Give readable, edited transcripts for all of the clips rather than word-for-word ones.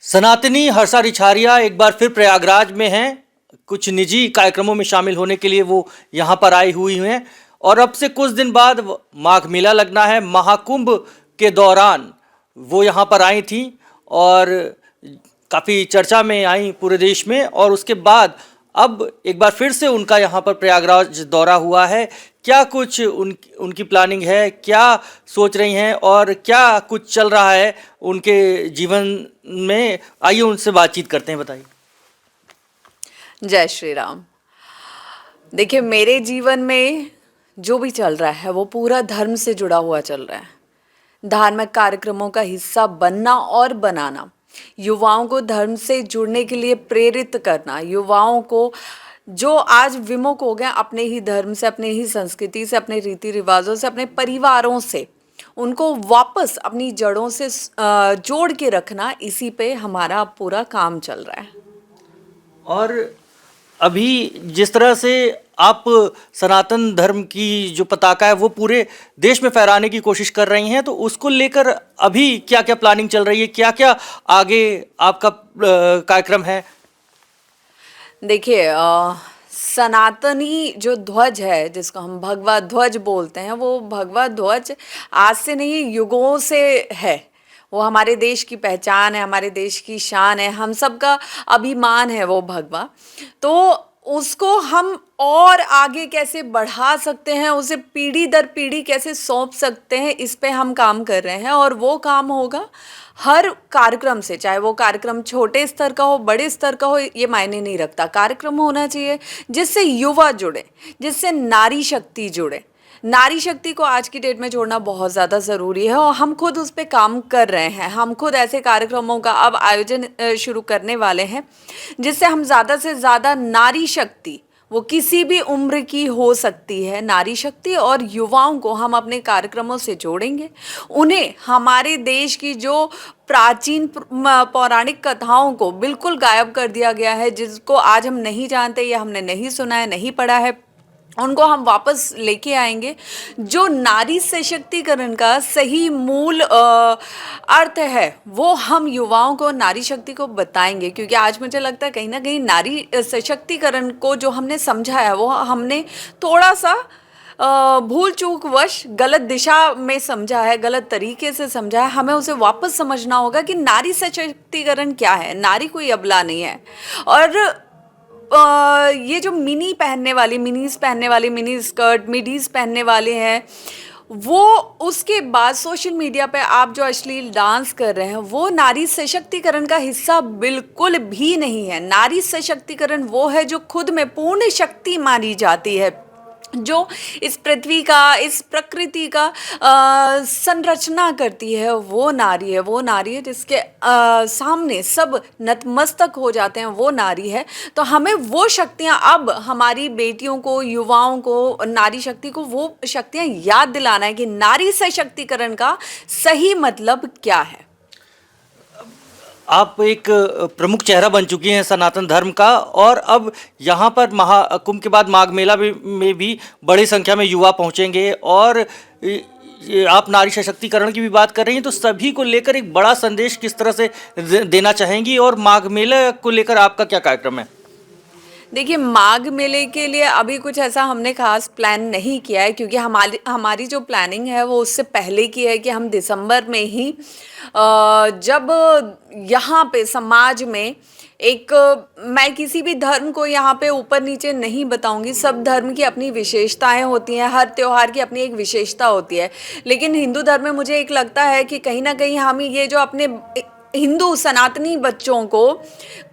सनातनी हर्षा रिछारिया एक बार फिर प्रयागराज में हैं। कुछ निजी कार्यक्रमों में शामिल होने के लिए वो यहाँ पर आई हुई हैं और अब से कुछ दिन बाद माघ मेला लगना है। महाकुंभ के दौरान वो यहाँ पर आई थी और काफ़ी चर्चा में आई पूरे देश में, और उसके बाद अब एक बार फिर से उनका यहाँ पर प्रयागराज दौरा हुआ है। क्या कुछ उनकी प्लानिंग है, क्या सोच रही हैं और क्या कुछ चल रहा है उनके जीवन में, आइए उनसे बातचीत करते हैं। बताइए। जय श्री राम। देखिए, मेरे जीवन में जो भी चल रहा है वो पूरा धर्म से जुड़ा हुआ चल रहा है। धार्मिक कार्यक्रमों का हिस्सा बनना और बनाना, युवाओं को धर्म से जुड़ने के लिए प्रेरित करना, युवाओं को जो आज विमुख हो गए अपने ही धर्म से, अपने ही संस्कृति से, अपने रीति रिवाजों से, अपने परिवारों से, उनको वापस अपनी जड़ों से जोड़ के रखना, इसी पे हमारा पूरा काम चल रहा है। और अभी जिस तरह से आप सनातन धर्म की जो पताका है वो पूरे देश में फहराने की कोशिश कर रही हैं, तो उसको लेकर अभी क्या क्या प्लानिंग चल रही है, क्या क्या आगे आपका कार्यक्रम है? देखिए, सनातनी जो ध्वज है, जिसको हम भगवा ध्वज बोलते हैं, वो भगवा ध्वज आज से नहीं, युगों से है। वो हमारे देश की पहचान है, हमारे देश की शान है, हम सबका अभिमान है वो भगवा। तो उसको हम और आगे कैसे बढ़ा सकते हैं, उसे पीढ़ी दर पीढ़ी कैसे सौंप सकते हैं, इस पे हम काम कर रहे हैं। और वो काम होगा हर कार्यक्रम से, चाहे वो कार्यक्रम छोटे स्तर का हो, बड़े स्तर का हो, ये मायने नहीं रखता। कार्यक्रम होना चाहिए जिससे युवा जुड़े, जिससे नारी शक्ति जुड़े। नारी शक्ति को आज की डेट में जोड़ना बहुत ज़्यादा ज़रूरी है और हम खुद उस पर काम कर रहे हैं। हम खुद ऐसे कार्यक्रमों का अब आयोजन शुरू करने वाले हैं जिससे हम ज़्यादा से ज़्यादा नारी शक्ति, वो किसी भी उम्र की हो सकती है, नारी शक्ति और युवाओं को हम अपने कार्यक्रमों से जोड़ेंगे। उन्हें हमारे देश की जो प्राचीन पौराणिक कथाओं को बिल्कुल गायब कर दिया गया है, जिसको आज हम नहीं जानते या हमने नहीं सुना है, नहीं पढ़ा है, उनको हम वापस लेके आएंगे। जो नारी सशक्तिकरण का सही मूल अर्थ है वो हम युवाओं को, नारी शक्ति को बताएंगे। क्योंकि आज मुझे लगता है कहीं ना कहीं नारी सशक्तिकरण को जो हमने समझा है वो हमने थोड़ा सा भूल चूक वश गलत दिशा में समझा है, गलत तरीके से समझा है। हमें उसे वापस समझना होगा कि नारी सशक्तिकरण क्या है। नारी कोई अबला नहीं है। और ये जो मिनीज पहनने वाली, मिनी स्कर्ट, मिडीज पहनने वाले हैं, वो उसके बाद सोशल मीडिया पे आप जो अश्लील डांस कर रहे हैं, वो नारी सशक्तिकरण का हिस्सा बिल्कुल भी नहीं है। नारी सशक्तिकरण वो है जो खुद में पूर्ण शक्ति मानी जाती है, जो इस पृथ्वी का, इस प्रकृति का संरचना करती है। वो नारी है, वो नारी है जिसके सामने सब नतमस्तक हो जाते हैं, वो नारी है। तो हमें वो शक्तियाँ, अब हमारी बेटियों को, युवाओं को, नारी शक्ति को वो शक्तियाँ याद दिलाना है कि नारी सशक्तिकरण का सही मतलब क्या है। आप एक प्रमुख चेहरा बन चुकी हैं सनातन धर्म का, और अब यहाँ पर महाकुंभ के बाद माघ मेला में भी बड़ी संख्या में युवा पहुँचेंगे, और आप नारी सशक्तिकरण की भी बात कर रही हैं, तो सभी को लेकर एक बड़ा संदेश किस तरह से देना चाहेंगी, और माघ मेला को लेकर आपका क्या कार्यक्रम है? देखिए, माघ मेले के लिए अभी कुछ ऐसा हमने खास प्लान नहीं किया है, क्योंकि हमारी जो प्लानिंग है वो उससे पहले की है कि हम दिसंबर में ही जब यहाँ पे समाज में एक, मैं किसी भी धर्म को यहाँ पे ऊपर नीचे नहीं बताऊंगी, सब धर्म की अपनी विशेषताएं होती हैं, हर त्योहार की अपनी एक विशेषता होती है। लेकिन हिंदू धर्म में मुझे एक लगता है कि कहीं ना कहीं हम ये जो अपने हिंदू सनातनी बच्चों को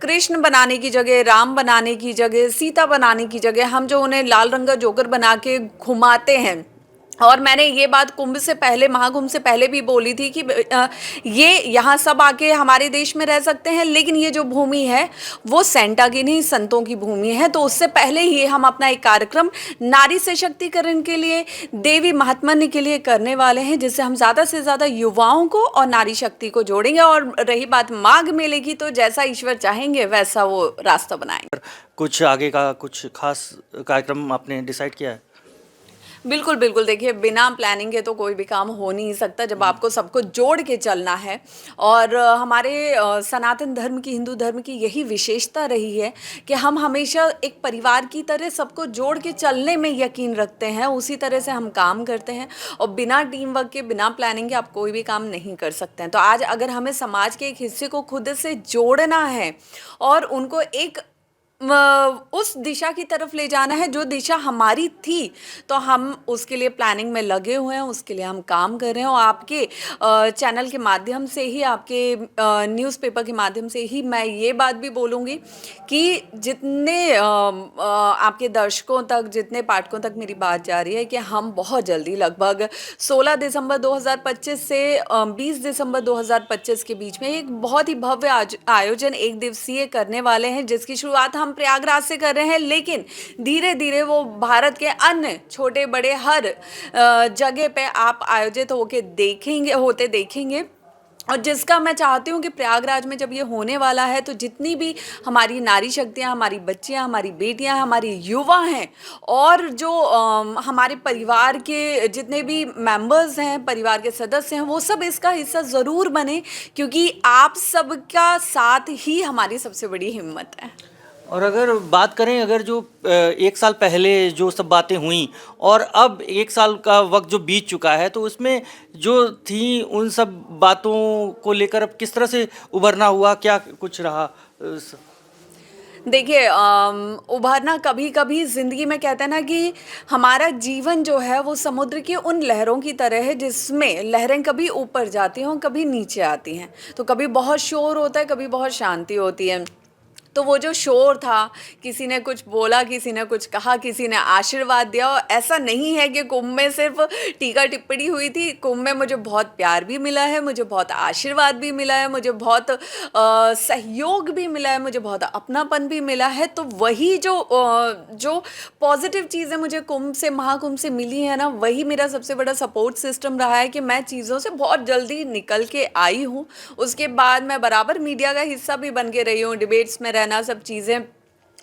कृष्ण बनाने की जगह, राम बनाने की जगह, सीता बनाने की जगह, हम जो उन्हें लाल रंग का जोकर बना के घुमाते हैं, और मैंने ये बात कुंभ से पहले, महाकुंभ से पहले भी बोली थी कि ये यहाँ सब आके हमारे देश में रह सकते हैं, लेकिन ये जो भूमि है वो सेंटा की नहीं, संतों की भूमि है। तो उससे पहले ही हम अपना एक कार्यक्रम नारी सशक्तिकरण के लिए, देवी महात्म्य के लिए करने वाले हैं, जिससे हम ज़्यादा से ज़्यादा युवाओं को और नारी शक्ति को जोड़ेंगे। और रही बात माघ मेले की, तो जैसा ईश्वर चाहेंगे वैसा वो रास्ता बनाएंगे। कुछ आगे का कुछ खास कार्यक्रम आपने डिसाइड किया है? बिल्कुल, बिल्कुल। देखिए, बिना प्लानिंग के तो कोई भी काम हो नहीं सकता जब आपको सबको जोड़ के चलना है। और हमारे सनातन धर्म की, हिंदू धर्म की यही विशेषता रही है कि हम हमेशा एक परिवार की तरह सबको जोड़ के चलने में यकीन रखते हैं, उसी तरह से हम काम करते हैं। और बिना टीम वर्क के, बिना प्लानिंग के आप कोई भी काम नहीं कर सकते हैं। तो आज अगर हमें समाज के एक हिस्से को खुद से जोड़ना है और उनको एक उस दिशा की तरफ ले जाना है जो दिशा हमारी थी, तो हम उसके लिए प्लानिंग में लगे हुए हैं, उसके लिए हम काम कर रहे हैं। और आपके चैनल के माध्यम से ही, आपके न्यूज़पेपर के माध्यम से ही मैं ये बात भी बोलूँगी कि जितने आपके दर्शकों तक, जितने पाठकों तक मेरी बात जा रही है कि हम बहुत जल्दी, लगभग 16 दिसंबर 2025 से 20 दिसंबर 2025 के बीच में एक बहुत ही भव्य आयोजन एक दिवसीय करने वाले हैं, जिसकी शुरुआत हम प्रयागराज से कर रहे हैं। लेकिन धीरे धीरे वो भारत के अन्य छोटे बड़े हर जगह पे आप आयोजित होते देखेंगे। और जिसका मैं चाहती हूँ कि प्रयागराज में जब ये होने वाला है, तो जितनी भी हमारी नारी शक्तियाँ, हमारी बच्चियाँ, हमारी बेटियाँ, हमारी युवा हैं, और जो हमारे परिवार के जितने भी मेंबर्स हैं, परिवार के सदस्य हैं, वो सब इसका हिस्सा ज़रूर बने, क्योंकि आप सबका साथ ही हमारी सबसे बड़ी हिम्मत है। और अगर बात करें, अगर जो 1 साल पहले जो सब बातें हुई और अब 1 साल का वक्त जो बीत चुका है, तो उसमें जो थी उन सब बातों को लेकर अब किस तरह से उभरना हुआ, क्या कुछ रहा? देखिए, उभरना कभी कभी ज़िंदगी में, कहते हैं ना कि हमारा जीवन जो है वो समुद्र की उन लहरों की तरह है, जिसमें लहरें कभी ऊपर जाती हैं और कभी नीचे आती हैं। तो कभी बहुत शोर होता है, कभी बहुत शांति होती है। तो वो जो शोर था, किसी ने कुछ बोला, किसी ने कुछ कहा, किसी ने आशीर्वाद दिया। और ऐसा नहीं है कि कुंभ में सिर्फ टीका टिप्पणी हुई थी। कुंभ में मुझे बहुत प्यार भी मिला है, मुझे बहुत आशीर्वाद भी मिला है, मुझे बहुत सहयोग भी मिला है, मुझे बहुत अपनापन भी मिला है। तो वही जो पॉजिटिव चीज़ें मुझे कुंभ से, महाकुंभ से मिली है ना, वही मेरा सबसे बड़ा सपोर्ट सिस्टम रहा है कि मैं चीज़ों से बहुत जल्दी निकल के आई हूँ। उसके बाद मैं बराबर मीडिया का हिस्सा भी बन के रही हूँ, डिबेट्स में रहना, सब चीज़ें,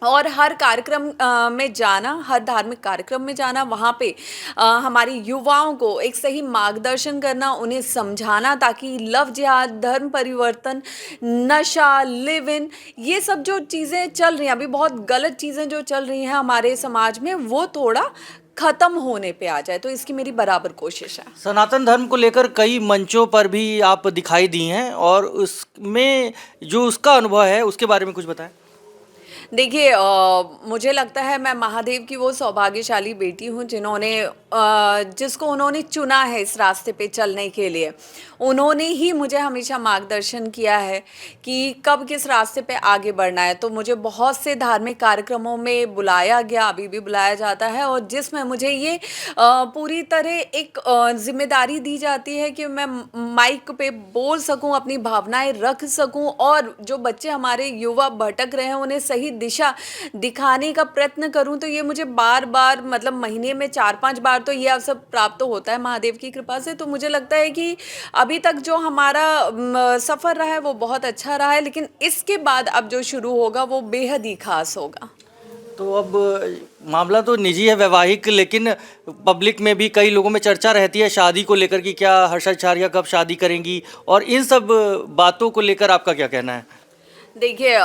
और हर कार्यक्रम में जाना, हर धार्मिक कार्यक्रम में जाना, वहाँ पे हमारी युवाओं को एक सही मार्गदर्शन करना, उन्हें समझाना, ताकि लव जिहाद, धर्म परिवर्तन, नशा, लिव इन, ये सब जो चीज़ें चल रही हैं, अभी बहुत गलत चीज़ें जो चल रही हैं हमारे समाज में, वो थोड़ा ख़त्म होने पे आ जाए। तो इसकी मेरी बराबर कोशिश है। सनातन धर्म को लेकर कई मंचों पर भी आप दिखाई दी हैं, और उसमें जो उसका अनुभव है उसके बारे में कुछ बताएं। देखिए, मुझे लगता है मैं महादेव की वो सौभाग्यशाली बेटी हूँ जिसको उन्होंने चुना है इस रास्ते पे चलने के लिए। उन्होंने ही मुझे हमेशा मार्गदर्शन किया है कि कब किस रास्ते पे आगे बढ़ना है। तो मुझे बहुत से धार्मिक कार्यक्रमों में बुलाया गया, अभी भी बुलाया जाता है, और जिसमें मुझे ये पूरी तरह एक जिम्मेदारी दी जाती है कि मैं माइक पे बोल सकूं, अपनी भावनाएं रख सकूं, और जो बच्चे हमारे युवा भटक रहे हैं उन्हें सही दिशा दिखाने का प्रयत्न करूं। तो ये मुझे बार बार, मतलब महीने में 4-5 बार तो ये अवसर प्राप्त होता है महादेव की कृपा से। तो मुझे लगता है कि अभी तक जो हमारा सफ़र रहा है वो बहुत अच्छा रहा है, लेकिन इसके बाद अब जो शुरू होगा वो बेहद ही खास होगा। तो अब मामला तो निजी है, वैवाहिक, लेकिन पब्लिक में भी कई लोगों में चर्चा रहती है शादी को लेकर कि क्या हर्षा छारिया कब शादी करेंगी, और इन सब बातों को लेकर आपका क्या कहना है? देखिए,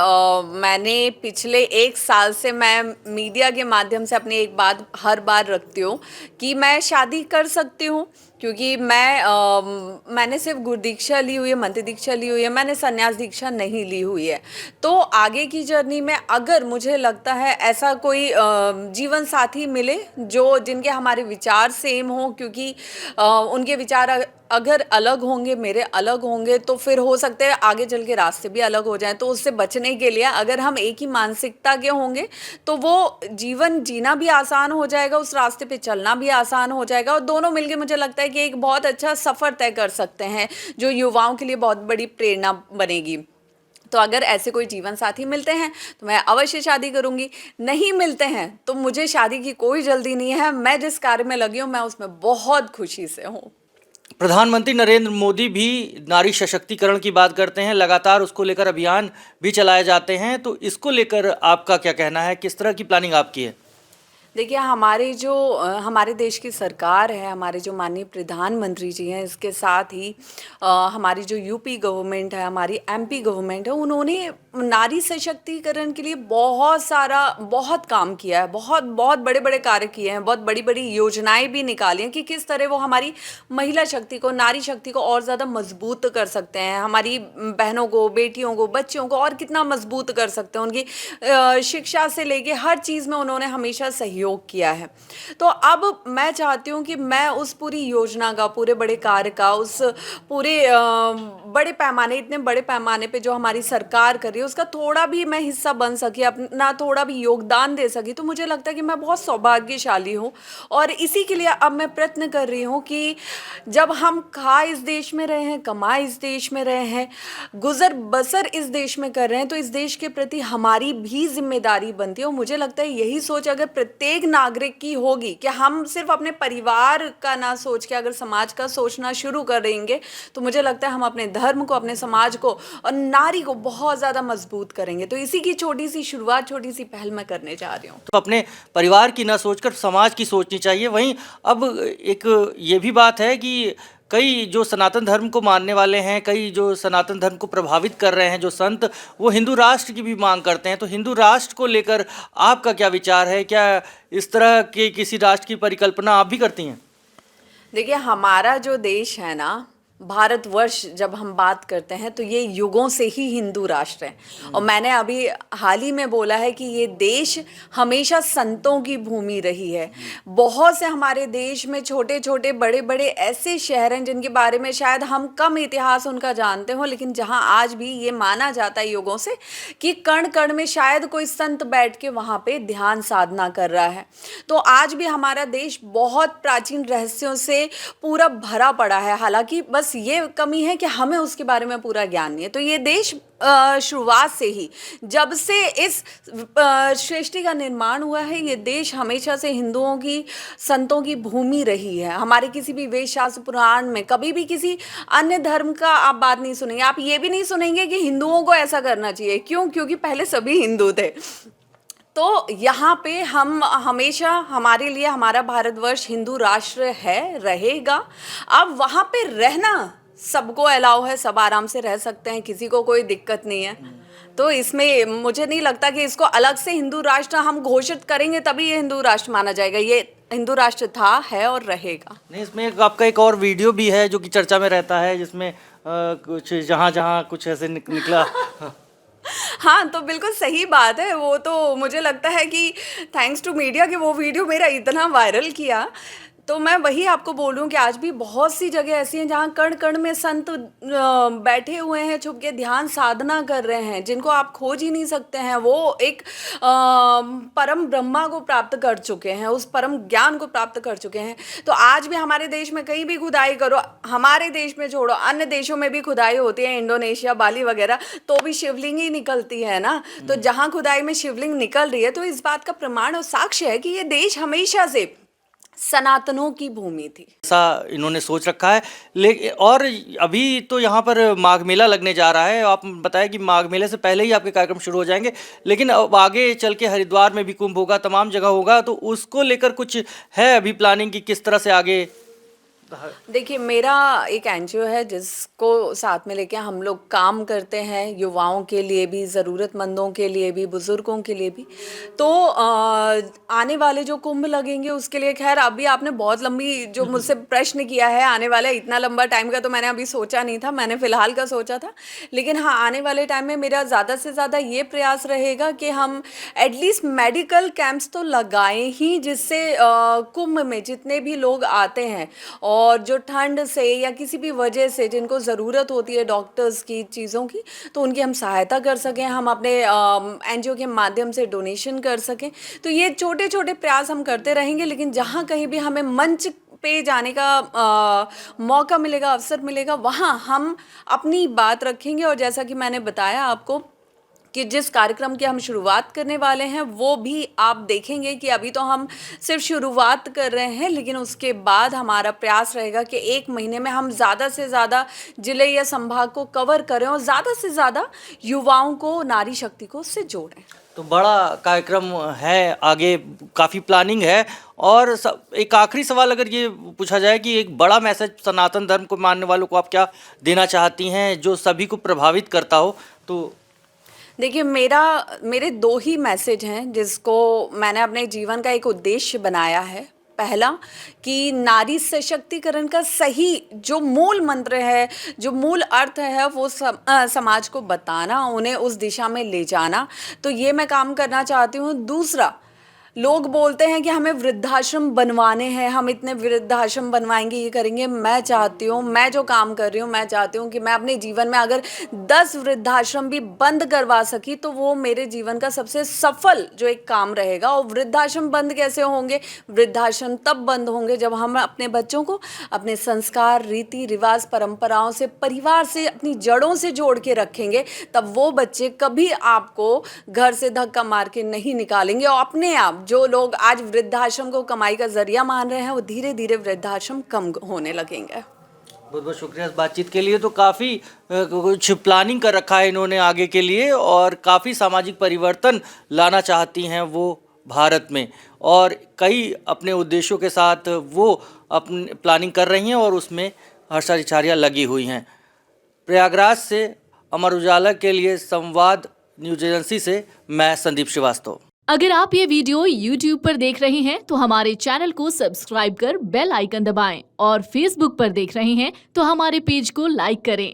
मैंने पिछले 1 साल से मैं मीडिया के माध्यम से अपनी एक बात हर बार रखती हूँ कि मैं शादी कर सकती हूँ, क्योंकि मैंने सिर्फ गुरु दीक्षा ली हुई है, मंत्र दीक्षा ली हुई है, मैंने संन्यास दीक्षा नहीं ली हुई है। तो आगे की जर्नी में अगर मुझे लगता है ऐसा कोई जीवन साथी मिले जिनके हमारे विचार सेम हो, क्योंकि उनके विचार अगर अलग होंगे, मेरे अलग होंगे, तो फिर हो सकता है आगे चल के रास्ते भी अलग हो जाएं। तो उससे बचने के लिए अगर हम एक ही मानसिकता के होंगे तो वो जीवन जीना भी आसान हो जाएगा, उस रास्ते पे चलना भी आसान हो जाएगा, और दोनों मिलके मुझे लगता है कि एक बहुत अच्छा सफ़र तय कर सकते हैं, जो युवाओं के लिए बहुत बड़ी प्रेरणा बनेगी। तो अगर ऐसे कोई जीवन साथी मिलते हैं तो मैं अवश्य शादी करूंगी, नहीं मिलते हैं तो मुझे शादी की कोई जल्दी नहीं है। मैं जिस कार्य में लगी हूँ मैं उसमें बहुत खुशी से हूँ। प्रधानमंत्री नरेंद्र मोदी भी नारी सशक्तिकरण की बात करते हैं, लगातार उसको लेकर अभियान भी चलाए जाते हैं, तो इसको लेकर आपका क्या कहना है, किस तरह की प्लानिंग आपकी है? देखिए हमारे देश की सरकार है, हमारे जो माननीय प्रधानमंत्री जी हैं, इसके साथ ही हमारी जो यूपी गवर्नमेंट है, हमारी एमपी गवर्नमेंट है, उन्होंने नारी सशक्तिकरण के लिए बहुत काम किया है, बहुत बहुत बड़े बड़े कार्य किए हैं, बहुत बड़ी बड़ी योजनाएं भी निकाली हैं कि किस तरह वो हमारी महिला शक्ति को, नारी शक्ति को और ज़्यादा मजबूत कर सकते हैं, हमारी बहनों को, बेटियों को, बच्चियों को और कितना मजबूत कर सकते हैं। उनकी शिक्षा से लेके हर चीज़ में उन्होंने हमेशा सहयोग किया है। तो अब मैं चाहती हूँ कि मैं उस पूरी योजना का, पूरे बड़े कार्य का, उस पूरे इतने बड़े पैमाने पे जो हमारी सरकार कर रही है, उसका थोड़ा भी मैं हिस्सा बन सकी, अपना थोड़ा भी योगदान दे सकी, तो मुझे लगता है कि मैं बहुत सौभाग्यशाली हूँ। और इसी के लिए अब मैं प्रयत्न कर रही हूँ कि जब हम खा इस देश में रहे हैं, कमा इस देश में रहे हैं, गुजर बसर इस देश में कर रहे हैं, तो इस देश के प्रति हमारी भी जिम्मेदारी बनती है। और मुझे लगता है यही सोच अगर प्रत्येक नागरिक की होगी कि हम सिर्फ अपने परिवार का ना सोच के अगर समाज का सोचना शुरू कर देंगे, तो मुझे लगता है हम अपने धर्म को, अपने समाज को और नारी को बहुत ज़्यादा मजबूत करेंगे। तो इसी की छोटी सी शुरुआत, छोटी सी पहल मैं करने जा रही हूँ। तो अपने परिवार की ना सोचकर समाज की सोचनी चाहिए। वहीं अब एक ये भी बात है कि कई जो सनातन धर्म को मानने वाले हैं, कई जो सनातन धर्म को प्रभावित कर रहे हैं जो संत, वो हिंदू राष्ट्र की भी मांग करते हैं। तो हिंदू राष्ट्र को लेकर आपका क्या विचार है? क्या इस तरह के किसी राष्ट्र की परिकल्पना आप भी करती हैं? देखिए हमारा जो देश है ना, भारतवर्ष, जब हम बात करते हैं तो ये युगों से ही हिंदू राष्ट्र है। और मैंने अभी हाल ही में बोला है कि ये देश हमेशा संतों की भूमि रही है। बहुत से हमारे देश में छोटे छोटे बड़े बड़े ऐसे शहर हैं जिनके बारे में शायद हम कम इतिहास उनका जानते हो, लेकिन जहाँ आज भी ये माना जाता है युगों से कि कण कण में शायद कोई संत बैठ के वहाँ पे ध्यान साधना कर रहा है। तो आज भी हमारा देश बहुत प्राचीन रहस्यों से पूरा भरा पड़ा है। हालांकि बस ये कमी है कि हमें उसके बारे में पूरा ज्ञान नहीं है। तो ये देश शुरुआत से ही, जब से इस सृष्टि का निर्माण हुआ है, ये देश हमेशा से हिंदुओं की, संतों की भूमि रही है। हमारे किसी भी वेद शास्त्र पुराण में कभी भी किसी अन्य धर्म का आप बात नहीं सुनेंगे। आप ये भी नहीं सुनेंगे कि हिंदुओं को ऐसा करना चाहिए। क्यों? क्योंकि पहले सभी हिंदू थे। तो यहाँ पे हम हमेशा, हमारे लिए हमारा भारतवर्ष हिंदू राष्ट्र है, रहेगा। अब वहाँ पे रहना सबको अलाउ है, सब आराम से रह सकते हैं, किसी को कोई दिक्कत नहीं है। तो इसमें मुझे नहीं लगता कि इसको अलग से हिंदू राष्ट्र हम घोषित करेंगे तभी ये हिंदू राष्ट्र माना जाएगा। ये हिंदू राष्ट्र था, है और रहेगा। नहीं, इसमें आपका एक और वीडियो भी है जो कि चर्चा में रहता है, जिसमें कुछ जहाँ जहाँ कुछ ऐसे निकला। हाँ, तो बिल्कुल सही बात है। वो तो मुझे लगता है कि थैंक्स टू मीडिया कि वो वीडियो मेरा इतना वायरल किया। तो मैं वही आपको बोल रही हूँ कि आज भी बहुत सी जगह ऐसी हैं जहाँ कण कण में संत बैठे हुए हैं, छुप के ध्यान साधना कर रहे हैं, जिनको आप खोज ही नहीं सकते हैं। वो एक परम ब्रह्मा को प्राप्त कर चुके हैं, उस परम ज्ञान को प्राप्त कर चुके हैं। तो आज भी हमारे देश में कहीं भी खुदाई करो, हमारे देश में छोड़ो, अन्य देशों में भी खुदाई होती है, इंडोनेशिया, बाली वगैरह, तो भी शिवलिंग ही निकलती है ना। तो जहाँ खुदाई में शिवलिंग निकल रही है, तो इस बात का प्रमाण और साक्ष्य है कि ये देश हमेशा से सनातनों की भूमि थी। ऐसा इन्होंने सोच रखा है। लेकिन और अभी तो यहाँ पर माघ मेला लगने जा रहा है। आप बताएं कि माघ मेले से पहले ही आपके कार्यक्रम शुरू हो जाएंगे, लेकिन अब आगे चल के हरिद्वार में भी कुंभ होगा, तमाम जगह होगा। तो उसको लेकर कुछ है अभी प्लानिंग की किस तरह से आगे? देखिए मेरा एक एनजीओ है जिसको साथ में लेके हम लोग काम करते हैं, युवाओं के लिए भी, ज़रूरतमंदों के लिए भी, बुज़ुर्गों के लिए भी। तो आने वाले जो कुंभ लगेंगे उसके लिए, खैर अभी आपने बहुत लंबी जो मुझसे प्रश्न किया है, आने वाले इतना लंबा टाइम का तो मैंने अभी सोचा नहीं था, मैंने फ़िलहाल का सोचा था। लेकिन हाँ, आने वाले टाइम में मेरा ज़्यादा से ज़्यादा ये प्रयास रहेगा कि हम एटलीस्ट मेडिकल कैंप्स तो लगाएं ही, जिससे कुंभ में जितने भी लोग आते हैं और जो ठंड से या किसी भी वजह से जिनको ज़रूरत होती है डॉक्टर्स की चीज़ों की, तो उनकी हम सहायता कर सकें, हम अपने एनजीओ के माध्यम से डोनेशन कर सकें। तो ये छोटे छोटे प्रयास हम करते रहेंगे। लेकिन जहाँ कहीं भी हमें मंच पे जाने का मौका मिलेगा, अवसर मिलेगा, वहाँ हम अपनी बात रखेंगे। और जैसा कि मैंने बताया आपको कि जिस कार्यक्रम की हम शुरुआत करने वाले हैं, वो भी आप देखेंगे कि अभी तो हम सिर्फ शुरुआत कर रहे हैं, लेकिन उसके बाद हमारा प्रयास रहेगा कि 1 महीने में हम ज़्यादा से ज़्यादा जिले या संभाग को कवर करें और ज़्यादा से ज़्यादा युवाओं को, नारी शक्ति को उससे जोड़ें। तो बड़ा कार्यक्रम है, आगे काफ़ी प्लानिंग है। और एक आखिरी सवाल अगर ये पूछा जाए कि एक बड़ा मैसेज सनातन धर्म को मानने वालों को आप क्या देना चाहती हैं जो सभी को प्रभावित करता हो? तो देखिए, मेरे 2 ही मैसेज हैं जिसको मैंने अपने जीवन का एक उद्देश्य बनाया है। पहला कि नारी सशक्तिकरण का सही जो मूल मंत्र है, जो मूल अर्थ है वो समाज को बताना, उन्हें उस दिशा में ले जाना। तो ये मैं काम करना चाहती हूँ। दूसरा, लोग बोलते हैं कि हमें वृद्धाश्रम बनवाने हैं, हम इतने वृद्धाश्रम बनवाएंगे, ये करेंगे। मैं चाहती हूँ, मैं जो काम कर रही हूँ, मैं चाहती हूँ कि मैं अपने जीवन में अगर 10 वृद्धाश्रम भी बंद करवा सकी तो वो मेरे जीवन का सबसे सफल जो एक काम रहेगा। और वृद्धाश्रम बंद कैसे होंगे? वृद्धाश्रम तब बंद होंगे जब हम अपने बच्चों को अपने संस्कार, रीति रिवाज, परंपराओं से, परिवार से, अपनी जड़ों से जोड़ के रखेंगे। तब वो बच्चे कभी आपको घर से धक्का मार के नहीं निकालेंगे और अपने आप जो लोग आज वृद्धाश्रम को कमाई का जरिया मान रहे हैं वो धीरे धीरे वृद्धाश्रम कम होने लगेंगे। बहुत बहुत शुक्रिया इस बातचीत के लिए। तो काफ़ी कुछ प्लानिंग कर रखा है इन्होंने आगे के लिए और काफ़ी सामाजिक परिवर्तन लाना चाहती हैं वो भारत में, और कई अपने उद्देश्यों के साथ वो अपनी प्लानिंग कर रही हैं और उसमें हर्षा रिछारिया लगी हुई हैं। प्रयागराज से अमर उजाला के लिए संवाद न्यूज एजेंसी से मैं संदीप श्रीवास्तव। अगर आप ये वीडियो YouTube पर देख रहे हैं तो हमारे चैनल को सब्सक्राइब कर बेल आइकन दबाएं और Facebook पर देख रहे हैं तो हमारे पेज को लाइक करें।